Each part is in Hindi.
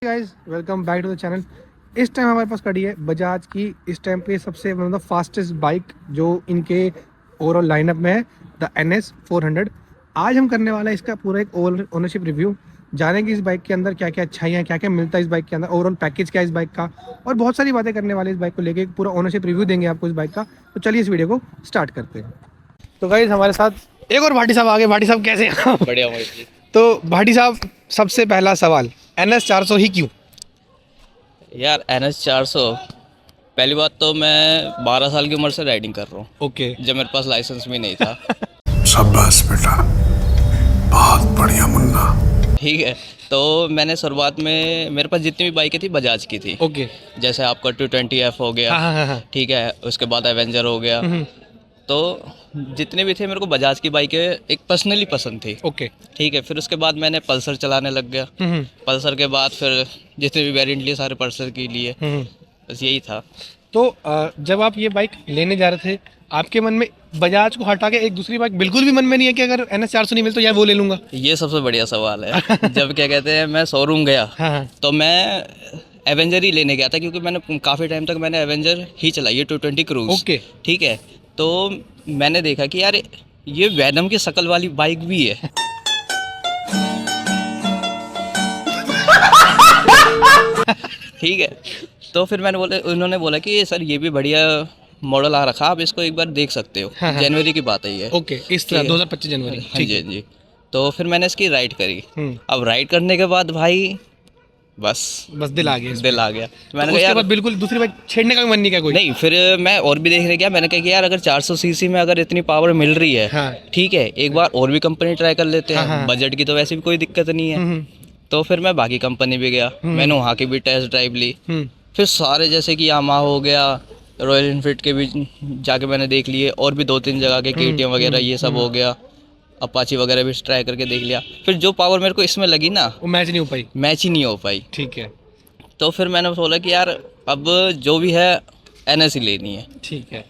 Guys welcome back to the channel. इस टाइम हमारे पास खड़ी है बजाज की इस टाइम पे सबसे मतलब फास्टेस्ट बाइक जो इनके ओवरऑल लाइनअप में है, द NS 400। आज हम करने वाला है इसका पूरा एक ओनरशिप रिव्यू, जानेंगे इस बाइक के अंदर क्या क्या अच्छाइयाँ, क्या क्या मिलता है इस बाइक के अंदर, ओवरऑल पैकेज क्या है इस बाइक का, और बहुत सारी बातें करने वाले इस बाइक को लेके। पूरा ओनरशिप रिव्यू देंगे आपको इस बाइक का। तो चलिए इस वीडियो को स्टार्ट करते हैं। तो गाइस हमारे साथ एक और भाटी साहब आ गए। भाटी साहब कैसे हैं? बढ़िया भाई। तो भाटी साहब, सबसे पहला सवाल, NS 400 ही क्यों? यार NS 400, पहली बात तो मैं 12 साल की उम्र से राइडिंग कर रहा हूँ। ओके। जब मेरे पास लाइसेंस भी नहीं था। शाबाश बेटा, बहुत बढ़िया मुन्ना। ठीक है, तो मैंने शुरुआत में मेरे पास जितनी भी बाइकें थी बजाज की थी। ओके। जैसे आपका 220F हो गया। हाँ हाँ हाँ। ठीक है, उसके बाद एवेंजर हो गया। तो जितने भी थे मेरे को बजाज की बाइकें एक पर्सनली पसंद थी। ओके। ठीक है, फिर उसके बाद मैंने पल्सर चलाने लग गया। पल्सर के बाद फिर जितने भी वेरिएंट लिए सारे पल्सर के लिए, बस यही था। तो जब आप ये बाइक लेने जा रहे थे, आपके मन में बजाज को हटा के एक दूसरी बाइक बिल्कुल भी मन में नहीं है कि अगर NS 400 नहीं मिले तो यार वो ले लूंगा? ये सबसे बढ़िया सवाल है। जब क्या कहते हैं मैं शोरूम गया, हाँ। तो मैं एवेंजर ही लेने गया था, क्योंकि मैंने काफ़ी टाइम तक मैंने एवेंजर ही चलाई है, 220 क्रूज। ओके। ठीक है, तो मैंने देखा कि यार ये वैनम की शक्ल वाली बाइक भी है। ठीक है, तो फिर उन्होंने बोला कि सर ये भी बढ़िया मॉडल आ रखा, आप इसको एक बार देख सकते हो। हाँ। जनवरी की बात है ये। ओके, इस तरह 2025 जनवरी। हाँ जी, हाँ जी। तो फिर मैंने इसकी राइड करी। हम्म। अब राइड करने के बाद भाई बस दिल आ गया इस दिल आ गया। तो मैंने तो कहा उसके यार बाद बिल्कुल दूसरी बाइक छेड़ने का भी मन नहीं किया कोई? नहीं, फिर मैं और भी देखने गया। मैंने कहा कि यार अगर 400 सीसी में अगर इतनी पावर मिल रही है, हाँ। ठीक है, एक बार और भी कंपनी ट्राई कर लेते हैं। हाँ। बजट की तो वैसे भी कोई दिक्कत नहीं है। तो फिर मैं बाकी कंपनी भी गया, मैंने वहाँ की भी टेस्ट ड्राइव ली। फिर सारे जैसे कि यामा हो गया, रॉयल इनफील्ड के भी जाके मैंने देख लिए, और भी 2-3 जगह के KTM वगैरह ये सब हो गया, अपाची वगैरह भी ट्राई करके देख लिया। फिर जो पावर मेरे को इसमें लगी ना, वो मैच नहीं हो पाई। मैच ही नहीं हो पाई। ठीक है। तो फिर मैंने बोला कि यार अब जो भी है NS ही लेनी है। ठीक है,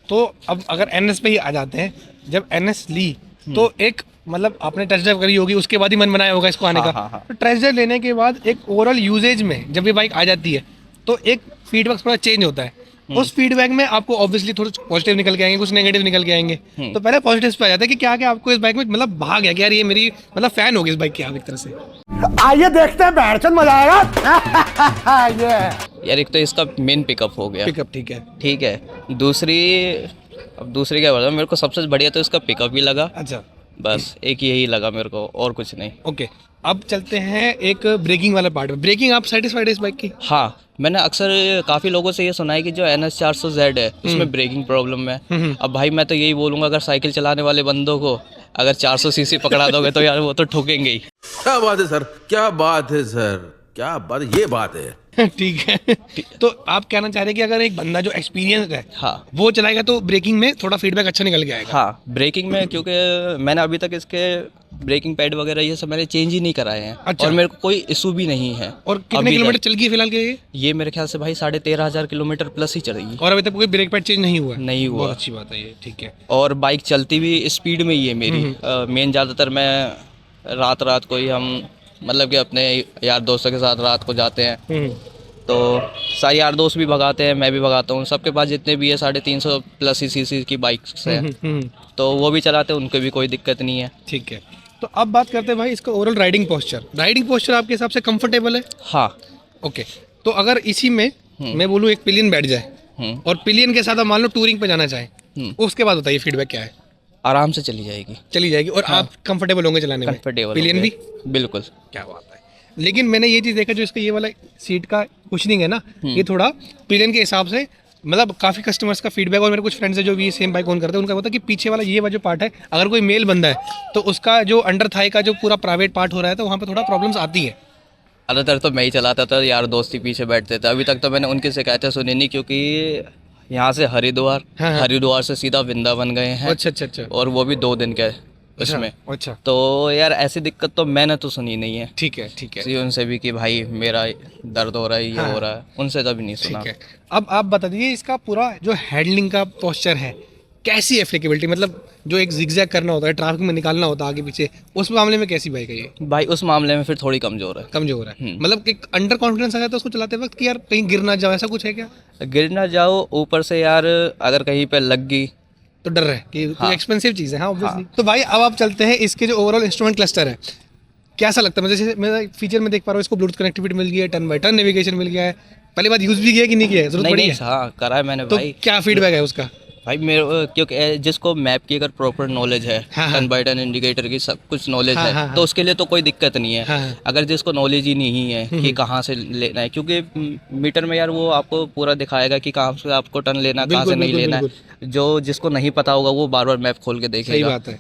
तो अब अगर NS पे ही आ जाते हैं। जब NS ली तो एक मतलब आपने टेस्ट ड्राइव करी होगी, उसके बाद ही मन बनाया होगा इसको आने हाँ, का। हाँ, हाँ। तो टेस्ट ड्राइव लेने के बाद एक ओवरऑल यूजेज में जब ये बाइक आ जाती है तो एक फीडबैक थोड़ा चेंज होता है। उस फीडबैक में आपको ऑब्वियसली थोड़े पॉजिटिव निकल के आएंगे, कुछ नेगेटिव निकल के आएंगे। तो पहले पॉजिटिव पे आ जाता है कि क्या क्या आपको इस बाइक में मतलब भाग गया कि यार ये मेरी मतलब फैन होगी इस बाइक की आप एक तरह से। आइए देखते हैं, बैठचंद मजा आएगा। ये यार एक तो इसका मेन पिकअप हो गया। पिकअप ठीक है। ठीक है, दूसरी क्या बताऊँ, मेरे को सबसे बढ़िया तो इसका पिकअप ही लगा। अच्छा। बस एक यही लगा मेरे को, और कुछ नहीं। ओके, अब चलते हैं एक ब्रेकिंग वाला पार्ट में। ब्रेकिंग आप सेटिस्फाइड है इस बाइक की? हाँ, मैंने अक्सर काफ़ी लोगों से ये सुना है कि जो NS 400Z है उसमें ब्रेकिंग प्रॉब्लम है। अब भाई मैं तो यही बोलूँगा, अगर साइकिल चलाने वाले बंदों को अगर 400 सीसी पकड़ा दोगे तो यार वो तो ठोकेंगे ही। क्या बात है सर, क्या बात है सर, क्या बात, ये बात है। ठीक है। तो आप कहना चाह रहे हैं कि अगर एक बंदा जो एक्सपीरियंस है, हाँ, वो चलाएगा तो ब्रेकिंग में थोड़ा फीडबैक अच्छा निकल के आएगा? हाँ, ब्रेकिंग में, क्योंकि मैंने अभी तक इसके ब्रेकिंग पैड वगैरह ये सब मैंने चेंज ही नहीं कराए हैं। अच्छा। और मेरे को कोई इशू भी नहीं है। और कितने अभी किलोमीटर तक चल गई फिलहाल के ये मेरे ख्याल से भाई 13,500 किलोमीटर प्लस ही चलेगी। और अभी तक कोई ब्रेक पैड चेंज नहीं हुआ? नहीं हुआ। बहुत अच्छी बात है ये। ठीक है। और बाइक चलती भी स्पीड में ही है मेरी। मेन ज़्यादातर मैं रात को ही हम मतलब कि अपने यार दोस्तों के साथ रात को जाते हैं, तो सारे यार दोस्त भी भगाते हैं, मैं भी भगाता हूँ। सबके पास जितने भी है 350 प्लस ही सीसी की बाइक्स है, तो वो भी चलाते हैं, उनको भी कोई दिक्कत नहीं है। ठीक है, तो अब बात करते हैं भाई इसका ओवरऑल राइडिंग पोस्चर आपके हिसाब से कंफर्टेबल है? हाँ। ओके, तो अगर इसी में मैं बोलूँ एक पिलियन बैठ जाए और पिलियन के साथ आप मान लो टूरिंग पे जाना चाहें, उसके बाद बताइए फीडबैक क्या है? आराम से चली जाएगी। और आप कंफर्टेबल होंगे चलाने में? कंफर्टेबल पिलियन भी? बिल्कुल। क्या बात है। लेकिन मैंने ये चीज़ देखा, जो इसका ये वाला सीट का कुशनिंग है ना, ये थोड़ा पिलियन के हिसाब से मतलब काफ़ी कस्टमर्स का फीडबैक, और मेरे कुछ फ्रेंड्स है जो भी सेम बाइक ओन करते हैं, उनका होता है कि पीछे वाला ये वाला जो पार्ट है, अगर कोई मेल बंदा है तो उसका जो अंडर थाई का जो पूरा प्राइवेट पार्ट हो रहा है, तो वहाँ पे थोड़ा प्रॉब्लम्स आती है। ज़्यादातर तो मैं ही चलाता था, यार दोस्ती पीछे बैठते थे। अभी तक तो मैंने उनकी शिकायतें सुनी नहीं, क्योंकि यहाँ से हरिद्वार से सीधा वृंदावन गए हैं। अच्छा। और वो भी 2 दिन के उसमें। अच्छा। तो यार ऐसी दिक्कत तो मैंने तो सुनी नहीं है। ठीक है। किसी उनसे भी कि भाई मेरा दर्द हो रहा है, ये हो रहा है, उनसे तो भी नहीं सुना। ठीक है, अब आप बता दीजिए इसका पूरा जो हैंडलिंग का पोस्चर है, कैसी है फ्लेक्सिबिलिटी, मतलब जो एक जिगजैग करना होता है, ट्रैफिक में निकालना होता है आगे पीछे, उस मामले में कैसी बाइक है ये? भाई उस मामले में फिर थोड़ी कमज़ोर है। कमजोर है, मतलब एक अंडर कॉन्फिडेंस आ जाता है उसको चलाते वक्त कि यार कहीं गिर ना जाओ, ऐसा कुछ है क्या? गिर ना जाओ, ऊपर से यार अगर कहीं पे लग गई तो डर है कि हाँ। एक्सपेंसिव चीज़ है। हाँ ऑब्वियसली। तो भाई अब आप चलते हैं इसके जो ओवरऑल इंस्ट्रूमेंट क्लस्टर है, कैसा लगता है? जैसे मैं फीचर में देख पा रहा हूँ इसको ब्लूटूथ कनेक्टिविटी मिल गई है, टर्न बाय टर्न नेविगेशन मिल गया है। पहली बात, यूज़ भी किया कि नहीं किया है, जरूरत नहीं पड़ी नहीं है? हाँ करा है मैंने तो भाई। क्या फीडबैक है उसका? भाई मेरे क्योंकि जिसको मैप की अगर प्रॉपर नॉलेज है, हाँ, हाँ। टर्न बाय टर्न इंडिकेटर की सब कुछ नॉलेज हाँ, है, हाँ, हाँ। तो उसके लिए तो कोई दिक्कत नहीं है। हाँ, हाँ। अगर जिसको नॉलेज ही नहीं है कि कहाँ से लेना है, क्योंकि मीटर में यार वो आपको पूरा दिखाएगा कि कहाँ से आपको टर्न लेना है, कहाँ से बिल्कुल, नहीं बिल्कुल, लेना है। जो जिसको नहीं पता होगा वो बार बार मैप खोल के सही देखेगा। बात है।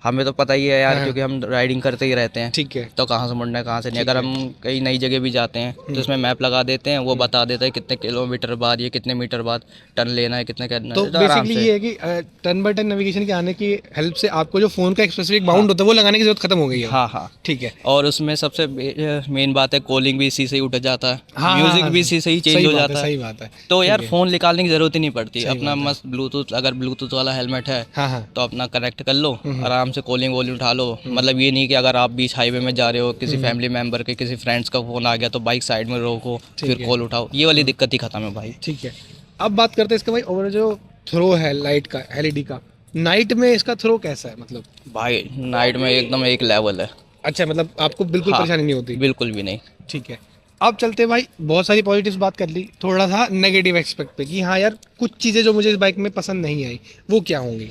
हमें तो पता ही है यार, हाँ। क्योंकि हम राइडिंग करते ही रहते हैं। ठीक है। तो कहाँ से मुड़ना है कहाँ से नहीं। अगर हम कहीं नई जगह भी जाते हैं तो उसमें मैप लगा देते हैं, वो बता देता है कितने किलोमीटर बाद, ये कितने मीटर बाद टर्न लेना है, कितने करना तो है। आराम बेसिकली से। ये है कि टर्न बाय टर्न नेविगेशन के आने की हेल्प से आपको जो फोन का एक स्पेसिफिक बाउंड होता है वो लगाने की जरूरत खत्म हो गई है। हाँ हाँ। ठीक है। और उसमें सबसे मेन बात है, कॉलिंग भी इसी से ही उठ जाता है, हाँ, म्यूजिक हाँ, भी इसी से ही चेंज सही हो बात जाता सही है। बात है। तो यार ठीक है। फोन निकालने की जरूरत ही नहीं पड़ती, सही अपना बात है। मस्त ब्लूटूथ, अगर ब्लूटूथ वाला हेलमेट है हाँ हाँ। तो अपना कनेक्ट कर लो, आराम से कॉलिंग वॉलिंग उठा लो। मतलब ये नहीं कि अगर आप बीच हाईवे में जा रहे हो, किसी फैमिली मेंबर के, किसी फ्रेंड्स का फोन आ गया तो बाइक साइड में रोको, फिर है। कॉल उठाओ, ये वाली दिक्कत ही खत्म है भाई। ठीक है। अब बात करते हैं इसका भाई ओवर जो थ्रो है लाइट का, एलईडी का, नाइट में इसका थ्रो कैसा है? मतलब भाई नाइट में एकदम एक लेवल है। अच्छा, मतलब आपको बिल्कुल हाँ, परेशानी नहीं होती? बिल्कुल भी नहीं। ठीक है। अब चलते हैं भाई, बहुत सारी पॉजिटिव्स बात कर ली, थोड़ा सा नेगेटिव एक्सपेक्ट पे कि हाँ यार कुछ चीज़ें जो मुझे इस बाइक में पसंद नहीं आई, वो क्या होंगी?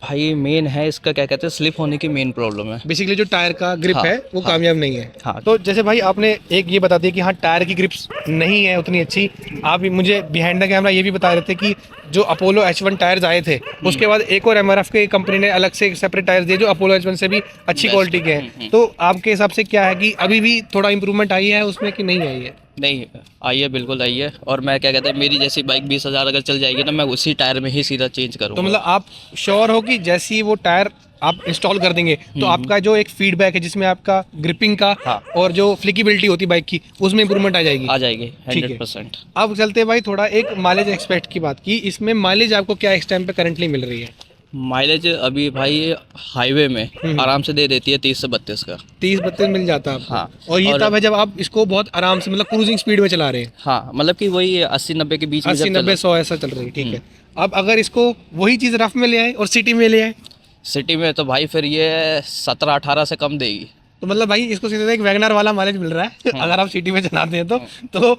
भाई मेन है इसका, क्या कहते हैं, स्लिप होने की मेन प्रॉब्लम है। बेसिकली जो टायर का ग्रिप हाँ, है वो हाँ। कामयाब नहीं है। हाँ। तो जैसे भाई आपने एक ये बता दिया कि हाँ टायर की ग्रिप्स नहीं है उतनी अच्छी, आप मुझे बिहाइंड द कैमरा ये भी बता रहे थे कि जो अपोलो H1 टायर्स आए थे उसके बाद एक और MRF के कंपनी ने अलग से सेपरेट टायर्स दिए जो अपोलो H1 से भी अच्छी क्वालिटी के हैं। तो आपके हिसाब से क्या है कि अभी भी थोड़ा इंप्रूवमेंट आई है उसमें कि नहीं आई है? नहीं आई है, बिल्कुल आई है। और मैं क्या कहते हैं, मेरी जैसी बाइक 20,000 अगर चल जाएगी ना, मैं उसी टायर में ही सीधा चेंज तो करूँगा। मतलब आप श्योर हो कि जैसे ही वो टायर आप इंस्टॉल कर देंगे तो आपका जो एक फीडबैक है जिसमें आपका ग्रिपिंग का हाँ। और जो फ्लिकिबिलिटी होती है बाइक की उसमें इंप्रूवमेंट आ जाएगी? आ जाएगी ठीक है। 100%। अब चलते हैं भाई थोड़ा एक माइलेज एक्सपेक्ट की बात की, इसमें माइलेज आपको क्या इस टाइम पे करंटली मिल रही है? माइलेज अभी भाई हाईवे में आराम से दे देती है 30 से 32 का। 30-32 मिल जाता है आपको? हाँ। और ये और- तब है जब आप इसको बहुत आराम से मतलब क्रूजिंग स्पीड में चला रहे हैं? हाँ, मतलब कि वही 80-90 के बीच में जब 80-90-100 ऐसा चल रही है। ठीक है। अब अगर इसको वही चीज़ रफ में ले आए और सिटी में ले आए सिटी में, तो भाई फिर ये 17-18 से कम देगी। तो मतलब भाई इसको सीधे एक वैगनर वाला माइलेज मिल रहा है अगर आप सिटी में चलाते हैं तो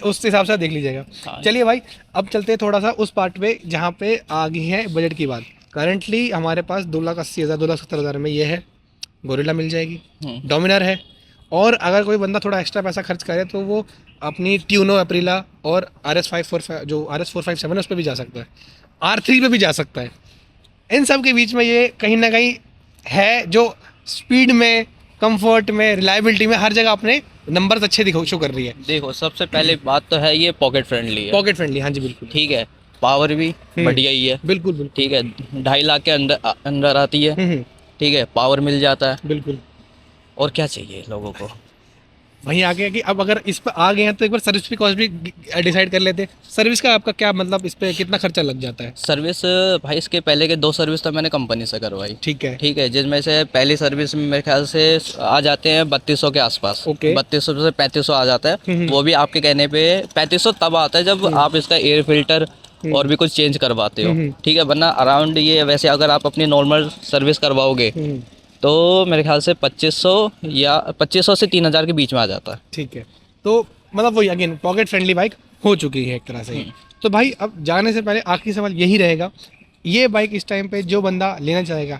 उस हिसाब से देख लीजिएगा। हाँ। चलिए भाई अब चलते हैं थोड़ा सा उस पार्ट पे जहाँ पे आ गई है बजट की बात। करंटली हमारे पास 2,80,000 2,70,000 में ये है, गोरिल्ला मिल जाएगी, डोमिनर है, और अगर कोई बंदा थोड़ा एक्स्ट्रा पैसा खर्च करे तो वो अपनी ट्यूनो एप्रिला और RS545 जो RS457 है उस पर भी जा सकता है, R3 पे भी जा सकता है। इन सब के बीच में ये कहीं ना कहीं है जो स्पीड में, कंफर्ट में, रिलायबिलिटी में हर जगह अपने नंबर्स अच्छे दिखो शो कर रही है। देखो सबसे पहले बात तो है ये पॉकेट फ्रेंडली है। पॉकेट फ्रेंडली, हाँ जी बिल्कुल। ठीक है, पावर भी बढ़िया ही है। बिल्कुल बिल्कुल। ठीक है, 2.5 लाख के अंदर आती है। ठीक है, पावर मिल जाता है। बिल्कुल। और क्या चाहिए लोगों को? वहीं आगे कि अब अगर इस पर आ गए हैं तो एक बार सर्विस की कॉस्ट भी डिसाइड कर लेते हैं। सर्विस का आपका क्या मतलब, इस पे कितना खर्चा लग जाता है? सर्विस भाई इसके पहले के 2 सर्विस तो मैंने कंपनी से करवाई। ठीक है। ठीक है, जिसमें से पहली सर्विस में मेरे ख्याल से आ जाते हैं 3200 के आसपास। ओके। 3200 से 3500 आ जाता है। वो भी आपके कहने पे 3500 तब आता है जब आप इसका एयर फिल्टर और भी कुछ चेंज करवाते हो। ठीक है, वरना अराउंड ये वैसे अगर आप अपनी नॉर्मल सर्विस करवाओगे तो मेरे ख्याल से 2500 से 3000 के बीच में आ जाता है। ठीक है। तो मतलब वही अगेन पॉकेट फ्रेंडली बाइक हो चुकी है एक तरह से। तो भाई अब जाने से पहले आखिरी सवाल यही रहेगा, ये बाइक इस टाइम पे जो बंदा लेना चाहेगा,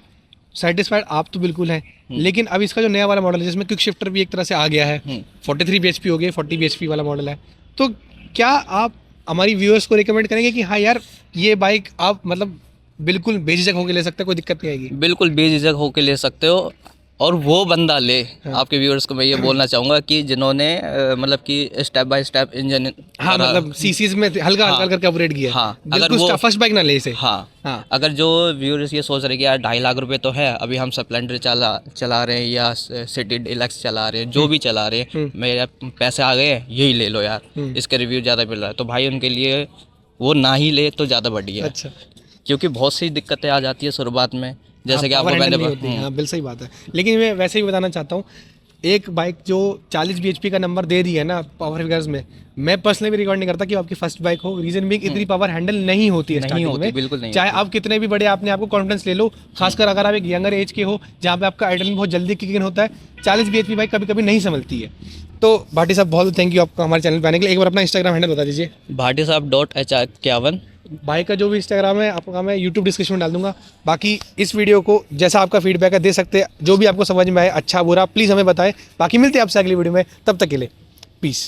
सेटिस्फाइड आप तो बिल्कुल हैं, लेकिन अब इसका जो नया वाला मॉडल है जिसमें क्विक शिफ्टर भी एक तरह से आ गया है, 43 bhp हो गया, 40 bhp वाला मॉडल है, तो क्या आप हमारी व्यूअर्स को रिकमेंड करेंगे कि हाँ यार ये बाइक आप मतलब बिल्कुल बेझिझक होकर ले सकते हैं, कोई दिक्कत नहीं आएगी? बिल्कुल बेझिझक होकर ले सकते हो। और वो बंदा ले, आपके व्यूअर्स को मैं ये बोलना चाहूँगा कि जिन्होंने मतलब कि स्टेप बाय स्टेप इंजन, हाँ मतलब सीसीज में हल्का हल्का करके अपग्रेड किया। हाँ, अगर वो फर्स्ट बाइक ना ले इसे। हाँ, हाँ। अगर जो व्यूअर्स ये सोच रहे कि यार 2.5 लाख रुपए तो है, अभी हम स्प्लेंडर चला रहे हैं या सिटी डिलक्स चला रहे हैं, जो भी चला रहे हैं, मेरे पैसे आ गए यही ले लो यार, इसके रिव्यू ज़्यादा मिल रहा है, तो भाई उनके लिए वो ना ही ले तो ज़्यादा बढ़िया है। अच्छा, क्योंकि बहुत सी दिक्कतें आ जाती है शुरुआत में, जैसे कि आपको मैंने हाँ बिल्कुल सही बात है। लेकिन मैं वैसे ही बताना चाहता हूँ, एक बाइक जो 40 bhp का नंबर दे रही है ना पावर फिगर्स में, मैं पर्सनली भी रिकॉर्ड नहीं करता कि आपकी फर्स्ट बाइक हो। रीजन भी इतनी पावर हैंडल नहीं होती है नहीं स्टार्टिंग होती, में, बिल्कुल नहीं चाहे आप कितने भी बड़े आपने आपको कॉन्फिडेंस ले लो, खासकर अगर आप एक यंगर एज के हो जहाँ पे आपका एड्रेनलिन बहुत जल्दी किक इन होता है, 40 bhp बाइक कभी कभी नहीं संभलती है। तो भाटी साहब बहुत थैंक यू आपका हमारे चैनल पे आने के लिए। एक बार अपना इंस्टाग्राम हैंडल बता दीजिए। भाटी साहब .HR51। भाई का जो भी इंस्टाग्राम है आपका मैं यूट्यूब डिस्क्रिप्शन में डाल दूंगा। बाकी इस वीडियो को जैसा आपका फीडबैक है दे सकते हैं, जो भी आपको समझ में आए अच्छा बुरा प्लीज़ हमें बताएं। बाकी मिलते हैं आपसे अगली वीडियो में, तब तक के लिए पीस।